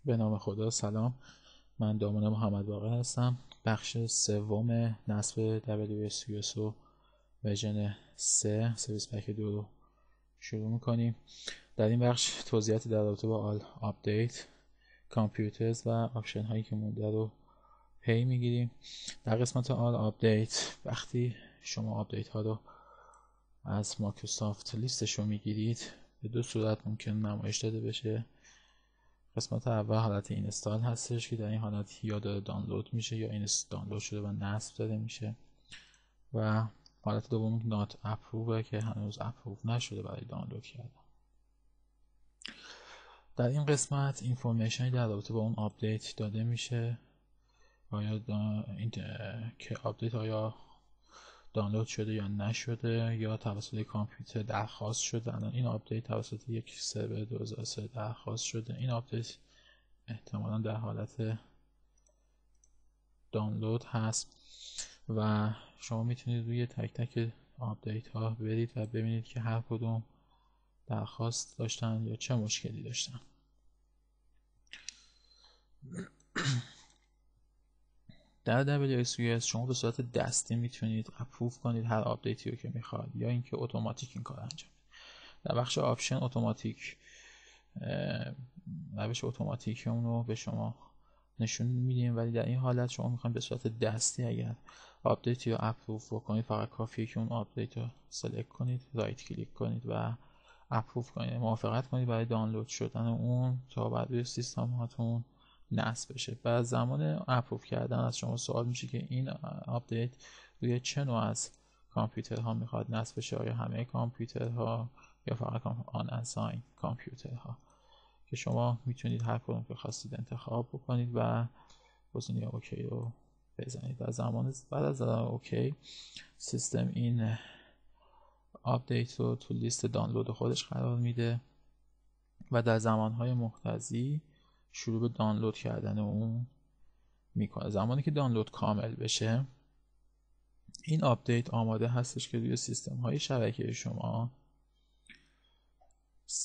به نام خدا. سلام، من دامون محمد باقر هستم. بخش سوم نصب WSUS و ورژن 3 سرویس پک 2 رو شروع میکنیم. در این بخش توضیحاتی در رابطه با آل آپدیت، کامپیوترز و آپشن هایی که مونده رو پی میگیریم. در قسمت آل آپدیت، وقتی شما آپدیت ها رو از مایکروسافت لیستش رو میگیرید، به دو صورت ممکن نمایش داده بشه. قسمت اول حالت اینستال هستش که در این حالت یا داره دانلود میشه یا این دانلود شده و نصب داده میشه، و حالت دوم نات اپروو که هنوز اپروو نشده برای دانلود کردن. در این قسمت اینفورمیشنی در رابطه با اون آپدیت داده میشه، آیا که آپدیت آیا دانلود شده یا نشده یا توسط کامپیوتر درخواست شده. الان این آپدیت توسط یک سرور 2003 درخواست شده. این آپدیت احتمالا در حالت دانلود هست و شما میتونید روی تک تک آپدیت ها برید و ببینید که هر کدوم درخواست داشتن یا چه مشکلی داشتن. در WSUS شما به صورت دستی میتونید اپروو کنید هر آپدیتی رو که میخواد، یا اینکه اتوماتیک این کار انجام بدید. در بخش آپشن اتوماتیک، روش اتوماتیک اون رو به شما نشون میدیم، ولی در این حالت شما میخواید به صورت دستی اگر آپدیتی رو اپروو بکنید، فقط کافیه که اون آپدیت رو سلکت کنید، رایت کلیک کنید و اپروو کنید، موافقت کنید برای دانلود شدن اون تا بعد روی سیستم هاتون نصب بشه. بعد زمان اپروو کردن از شما سوال میشه که این آپدیت روی چه نوع از کامپیوترها میخواد نصب بشه، آیا همه کامپیوترها یا فقط آن اساین کامپیوترها، که شما میتونید هر کدوم که خواستید انتخاب بکنید و گزینه اوکی رو بزنید. بعد از اوکی، سیستم این آپدیت رو تو لیست دانلود خودش قرار میده و در زمانهای مقتضی شروع به دانلود کردن اون میکنه. زمانی که دانلود کامل بشه، این آپدیت آماده هستش که روی سیستم های شبکه شما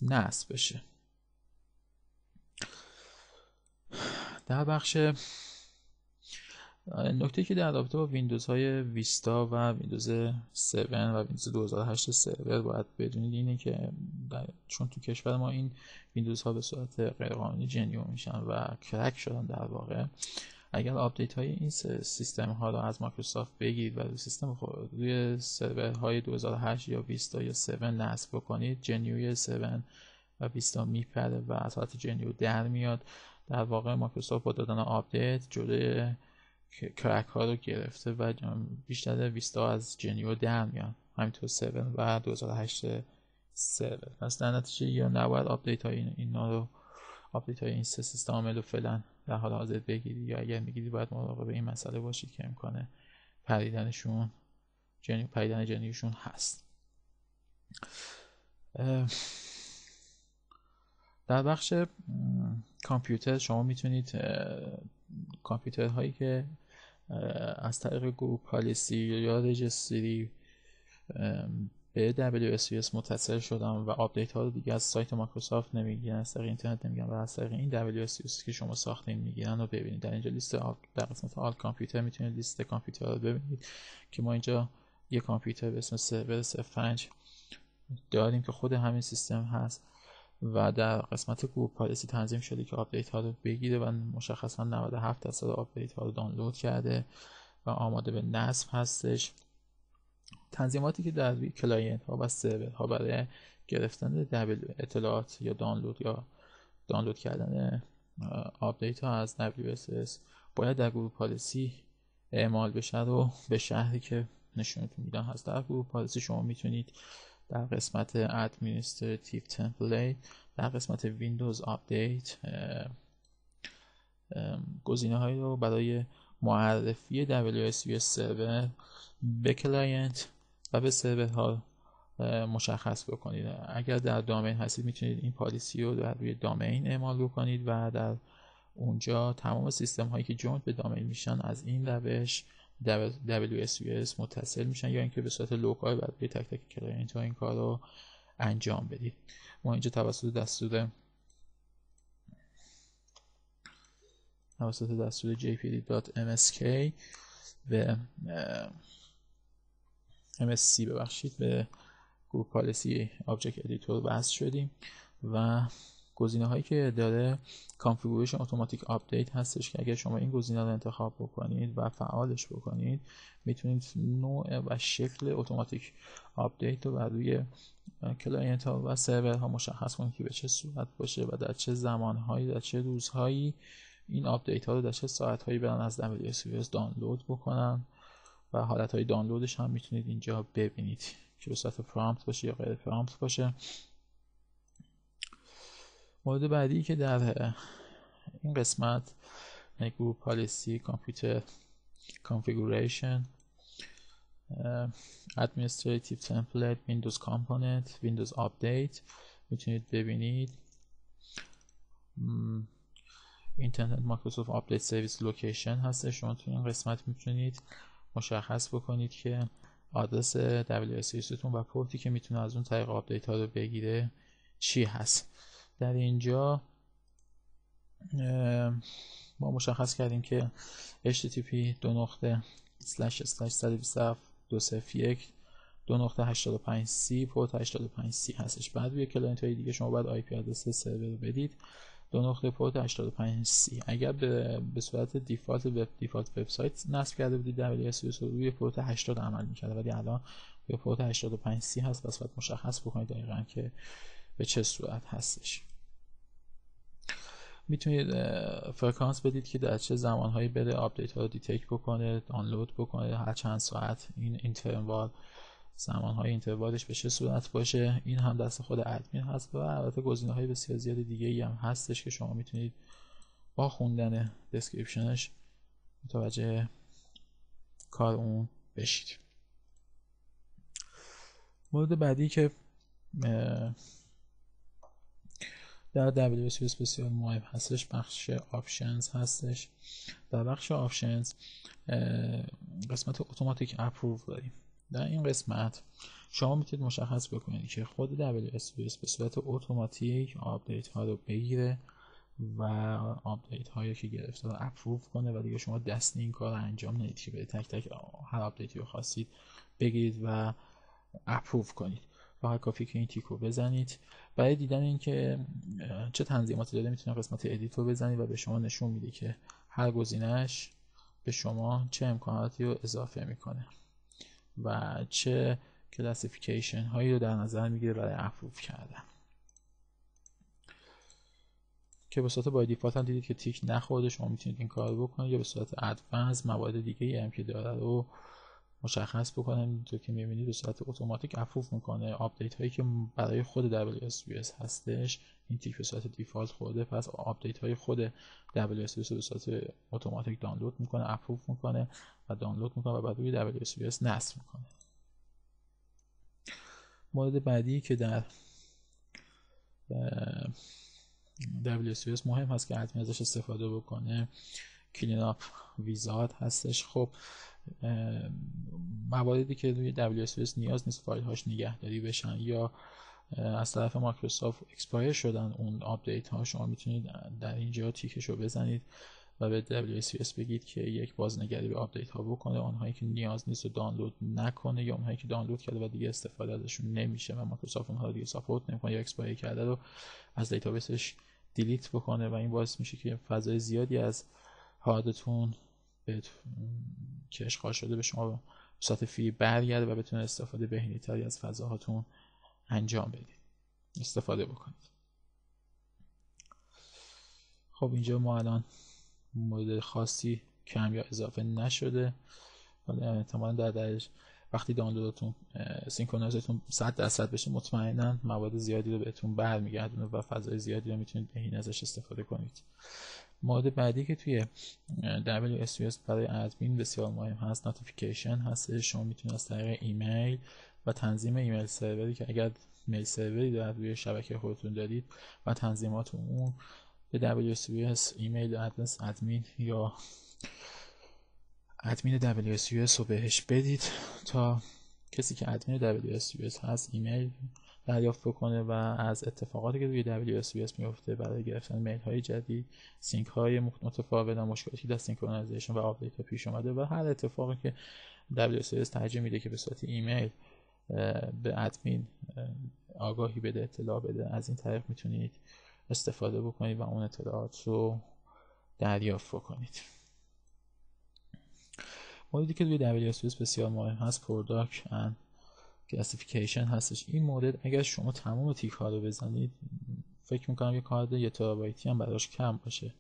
نصب بشه. در بخش نکته که در رابطه با ویندوز های ویستا و ویندوز 7 و ویندوز 2008 سرور باید بدونید اینه که چون تو کشور ما این ویندوز ها به صورت غیرقانونی جنیو میشن و کرک شدن، در واقع اگر آپدیت های این سیستم ها رو از مایکروسافت بگیرید و روی سرورهای 2008 یا ویستا یا 7 نصب بکنید، جنیوی 7 و ویستا میپره و از حالت جنیو در میاد. در واقع مایکروسافت با دادن آپدیت جلوی کرک ها رو گرفته و بیشتر ویستا از جنیو در میاد، همینطور 7 و 2008 سرور. پس در نتیجه یا نباید آپدیت های این سه سیستم عامل رو فعلا در حال حاضر بگیرید، یا اگر میگیرید باید مراقب این مسئله باشید که امکان پریدن جنیوشون هست. در بخش کامپیوتر شما میتونید کامپیوترهایی که از طریق گروپ پالیسی یا رجستری به WSUS متصل شدن و آپدیت ها رو دیگه از سایت مایکروسافت نمیگیرن، از طریق اینترنت نمیگیرن و از طریق این WSUS که شما ساختین میگیرن رو ببینید. در اینجا در قسمت آل کامپیوتر میتونید لیست کامپیوترها رو ببینید که ما اینجا یک کامپیوتر به اسم سرور 05 داریم که خود همین سیستم هست و در قسمت گروپ پالیسی تنظیم شده که آپدیت ها رو بگیره و مشخصا 97% آپدیت ها رو دانلود کرده و آماده به نصب هستش. تنظیماتی که در روی کلاینت ها و سرور ها برای گرفتن اطلاعات یا دانلود کردن آپدیت ها از WSUS باید در گروپ پالیسی اعمال بشه رو به شهری که نشونتون میدن هست. در گروپ پالیسی شما میتونید در قسمت Administrative Template، در قسمت Windows Update گزینه هایی رو برای معرفی WSUS سرور به کلاینت و به سرورها مشخص بکنید. اگر در دامین هستید میتونید این پالیسی رو در روی دامین اعمال بکنید و در اونجا تمام سیستم هایی که جوینت به دامین میشن از این روش WSUS متصل میشن، یا اینکه به صورت لوکال برای تک تک کلاینت ها این کار رو انجام بدید. ما اینجا توسط دستور توسط دستور jpd.msk به MSC به گروپ پالیسی آبجکت ادیتور وصل شدیم و گزینه هایی که داره کانفیگوریشن اتوماتیک آپدیت هستش که اگر شما این گزینه رو انتخاب بکنید و فعالش بکنید میتونید نوع و شکل اتوماتیک آپدیت رو بر روی کلاینت ها و سرور ها مشخص کنید که به چه صورت باشه و در چه زمانهایی در چه روزهایی این آپدیت ها رو در چه ساعت هایی برن از WSUS دانلود بکنن و حالت های دانلودش هم میتونید اینجا ببینید که به صورت پرامپت باشه یا غیر پرامپت باشه. مورد بعدی که در این قسمت گروپ پالیسی کامپیوتر کانفیگوریشن administrative template Windows component Windows update میتونید ببینید. اینترنت مایکروسافت آپدیت سرویس لوکیشن هست. شما تو این قسمت میتونید مشخص بکنید که آدرس WSUS تون و پورتی که میتونه از اون طریق آپدیت ها رو بگیره چی هست. در اینجا ما مشخص کردیم که http://127.201.2.85c پورت 85c هستش. بعد روی کلاینت های دیگه شما باید IP آدرس سرور رو بدید 2.port 85c. اگر به صورت دیفالت وبسایت نصب کرده بودید WSUS رو روی پورت 80 عمل می‌کرده ولی الان روی پورت 85c هست. پس باید مشخص بکنید دقیقاً که به چه صورت هستش. میتونید فرکانس بدید که در چه زمانهایی بره آپدیت ها رو دیتکت بکنه، دانلود بکنه، هر چند ساعت این اینتروال زمانهای اینتروالش به چه صورت باشه. این هم دست خود ادمین هست و البته گزینه‌های بسیار زیاد دیگه ای هم هستش که شما میتونید با خوندن دسکریپشنش متوجه کار اون بشید. مورد بعدی که در WSUS بسیار مهم هستش بخش آپشنز هستش. در بخش آپشنز قسمت اتوماتیک اپروو داریم. در این قسمت شما میتونید مشخص بکنید که خود WSUS به صورت اتوماتیک آپدیت ها رو بگیره و آپدیت هایی که گرفته رو اپروو کنه و دیگه شما دست این کار رو انجام ندید که برید تک تک هر آپدیتی رو خواستید بگیرید و اپروو کنید. فقط کافی که این تیک رو بزنید. برای دیدن اینکه چه تنظیماتی داره میتونید قسمت ادیت رو بزنید و به شما نشون میده که هر گزینه‌اش به شما چه امکاناتی رو اضافه میکنه و چه کلاسیفیکیشن هایی رو در نظر میگیره برای اپروو کردن. که به صورت بای دیفالت هم دیدید که تیک نخورده، شما میتونید این کار رو بکنید یا به صورت ادوانس موارد دیگه هم که داره رو مشخص بکنم. اینطور که میبینید به صورت اتوماتیک اپروو میکنه آپدیت هایی که برای خود WSUS هستش. این تیک به صورت دیفالت خورده، پس آپدیت های خود WSUS رو به صورت اتوماتیک دانلود میکنه، اپروو میکنه و دانلود میکنه و بعد روی WSUS نصب میکنه. مورد بعدی که در WSUS مهم هست که ادمین ازش استفاده بکنه کلین اپ ویزارد هستش. خب مواردی که روی WSUS نیاز نیست فایل هاش نگهداری بشن یا از طرف مایکروسافت اکسپایر شدن اون آپدیت ها، شما میتونید در اینجا تیکش رو بزنید و به WSUS بگید که یک بازنگری به آپدیت ها بکنه، آنهایی که نیاز نیست رو دانلود نکنه یا اونهایی که دانلود کرده و دیگه استفاده ازشون نمیشه و مایکروسافت اونها رو دیگه ساپورت نمیکنه یا اکسپایر کرده رو از دیتابیسش دیلیت بکنه و این باعث میشه که فضای زیادی از هاردتون به که اشغال شده به شما به صورت فری برگرده و بتونه استفاده بهینه‌تری از فضاهاتون انجام بدید، استفاده بکنید. خب اینجا ما الان مورد خاصی کم یا اضافه نشده ولی احتمالاً در وقتی دانلودتون سینکرونایزتون 100% بشه مطمئناً موارد زیادی رو بهتون برمیگردونه و فضای زیادی رو میتونید بهینه ازش استفاده کنید. مورد بعدی که توی WSUS برای ادمین بسیار مهم هست نوتیفیکیشن هست. شما میتونید از طریق ایمیل و تنظیم ایمیل سروری که اگر میل سروری در روی شبکه خودتون دارید و تنظیمات اون به WSUS ایمیل آدرس ادمین یا ادمین WSUS رو بهش بدید تا کسی که ادمین WSUS هست ایمیل دریافت بکنه و از اتفاقاتی که روی WSUS میفته برای گرفتن میل های جدید، سینک های متفاوت، مشکلاتی که در سینکرونایزیشن و آپدیت ها پیش اومده و هر اتفاقی که WSUS ترجیح میده که به صورت ایمیل به ادمین آگاهی بده، اطلاع بده، از این طریق میتونید استفاده بکنید و اون اطلاعات رو دریافت بکنید. موردی که روی WSUS بسیار مهم هست پروداکت اند کلاسیفیکیشن هستش. این مورد اگر شما تمام تیک ها رو بزنید فکر میکنم یه کارت 1 ترابایتی هم براش کم باشه،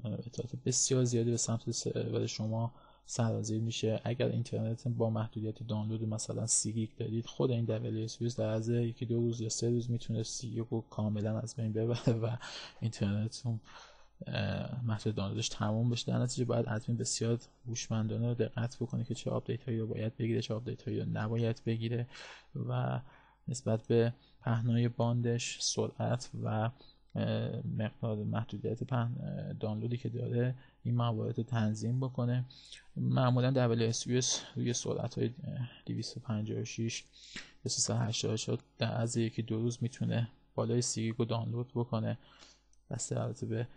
اطلاعات بسیار زیادی به سمت سرور شما سرازیر میشه. اگر اینترنت با محدودیت دانلود مثلا 30 گیگ دارید، خود این WSUS در عرض 1-2 روز یا 3 روز میتونه 30 گیگ رو کاملا از بین ببره و اینترنتتون محدود دانلودش تموم بشه. در نتیجه باید ادمین بسیار هوشمندانه دقت بکنه که چه آپدیت هایی رو باید بگیره، چه آپدیت هایی رو نباید بگیره و نسبت به پهنای باندش، سرعت و مقدار محدودیت دانلودی که داره این موارد رو تنظیم بکنه. معمولا WSUS روی سرعت های 256 یا 384 در عرض 1-2 روز میتونه بالای 30 گیگ رو دانلود بکنه. بسته البته به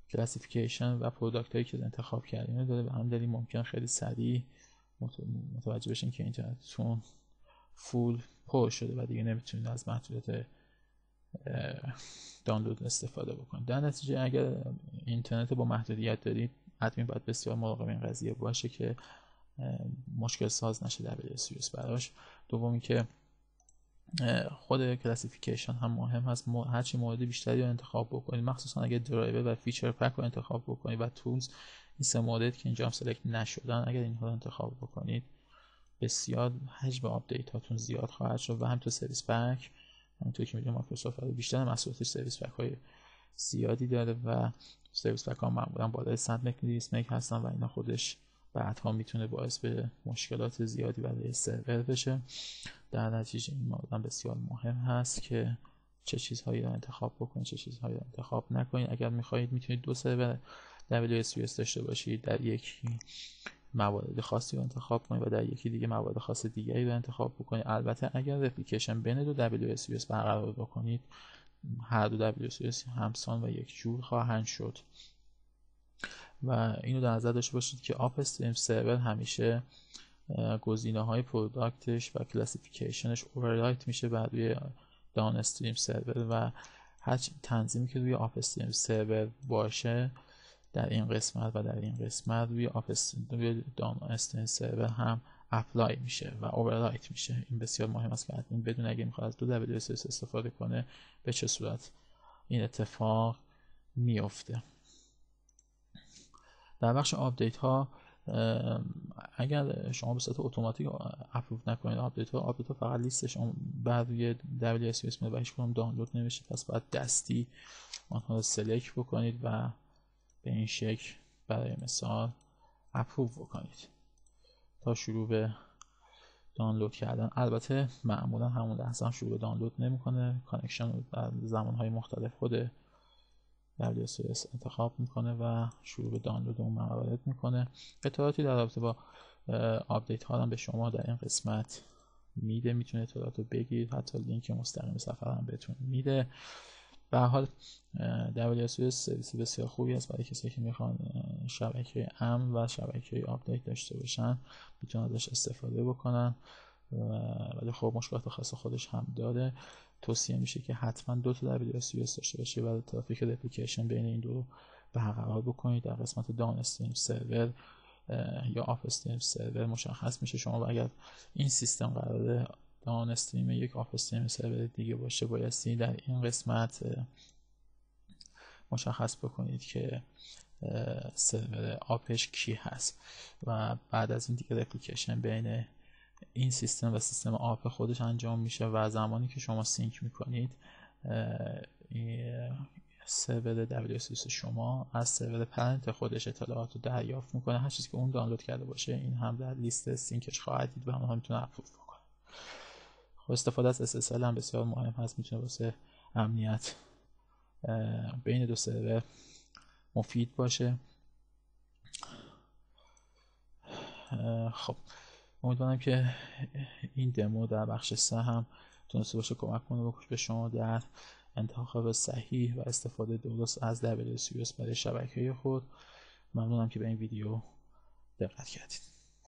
کلاسیفیکیشن و پروداکت هایی که انتخاب کردیم داره. به هم دلیل ممکن خیلی سریع متوجه بشین که اینترنتتون فول پر شده و دیگه نمیتونید از محدودیت دانلود استفاده بکنید. در نتیجه اگر اینترنت با محدودیت دارید، ادمین باید بسیار مراقب این قضیه باشه که مشکل ساز نشه WSUS براش. دومی که خود کلاسیفیکیشن هم مهم هست. هرچی مورد بیشتری رو انتخاب بکنید، مخصوصا اگر درایور و فیچر پک رو انتخاب بکنید و تولز، این 3 مورد که اینجا هم سلکت نشدن، اگر اینها رو انتخاب بکنید بسیار حجم آپدیت هاتون زیاد خواهد شد و همینطور سرویس پک، همونطور که میدونم مایکروسافت بیشتر محصولاتش سرویس پک های زیادی داره و سرویس پک ها معمولا بالای 100 مگ هستن و اینا خودش بعدها میتونه باعث به مشکلات زیادی برای سرور بشه. در نتیجه این مورد بسیار مهم هست که چه چیزهایی رو انتخاب بکنید، چه چیزهایی رو انتخاب نکنید. اگر میخواهید میتونید 2 سرور WSUS داشته باشید، در یکی موارد خاصی رو انتخاب کنید و در یکی دیگه موارد خاص دیگری رو انتخاب بکنید. البته اگر رپلیکیشن بین دو WSUS برقرار بکنید، هر دو WSUS همسان و یک جور خواهند شد و اینو در نظر داشته باشید که آپ استریم سرور همیشه گزینه‌های پروداکتش و کلاسیفیکیشنش اوررایت میشه بر روی داون استریم سرور و هر تنظیمی که روی آپ استریم سرور باشه در این قسمت و در این قسمت روی داون استریم سرور هم اپلای میشه و اوررایت میشه. این بسیار مهم است که ادمین بدون اگه میخواد از دو WSUS استفاده کنه به چه صورت این اتفاق میفته. در بخش آپدیت ها، اگر شما به صورت اتوماتیک اپلود نکنید آپدیت ها فقط لیستش بعد روی WSUS میاد و هیچ کدوم دانلود نمیشه، پس باید دستی آنها رو سلکت بکنید و به این شکل برای مثال اپلود بکنید تا شروع به دانلود کردن. البته معمولا همون لحظه هم شروع به دانلود نمیکنه، کانکشن در زمانهای مختلف خود WSUS انتخاب میکنه و شروع به دانلود اون موارد میکنه. اطلاعاتی در رابطه با آپدیت ها هم به شما در این قسمت میده، میتونه اطلاعات رو بگیرید، حتی لینک مستقیم سفر هم بهتون میده. به هر حال WSUS سرویس بسیار خوبی است برای کسایی که میخوان شبکه امن و شبکه آپدیت داشته باشن، میتونن ازش استفاده بکنن ولی خب مشکلات خاص خودش هم داره. توصیه میشه که حتما 2 تا WSUS داشته باشید برای ترافیک رپلیکیشن بین این دو برقرار بکنید. در قسمت داون استریم سرور یا آپ استریم سرور مشخص میشه شما اگر این سیستم قراره داون استریم یک آپ استریم سرور دیگه باشه، بایستی در این قسمت مشخص بکنید که سرور آپش کی هست و بعد از این دیگه رپلیکیشن بین این سیستم و سیستم آپ خودش انجام میشه و زمانی که شما سینک میکنید سرور WSUS شما از سرور پرنت خودش اطلاعات رو دریافت میکنه. هر چیزی که اون دانلود کرده باشه این هم در لیست سینکش خواهد دید و اونها میتونه اپلود بکنه. خب استفاده از SSL هم بسیار مهم هست، میتونه واسه امنیت بین دو سرور مفید باشه. خب امیدوارم که این دمو در بخش 3 هم تونسته باشه کمک کنه به شما در انتخاب صحیح و استفاده درست از WSUS برای شبکه خود. ممنونم که به این ویدیو دقت کردید.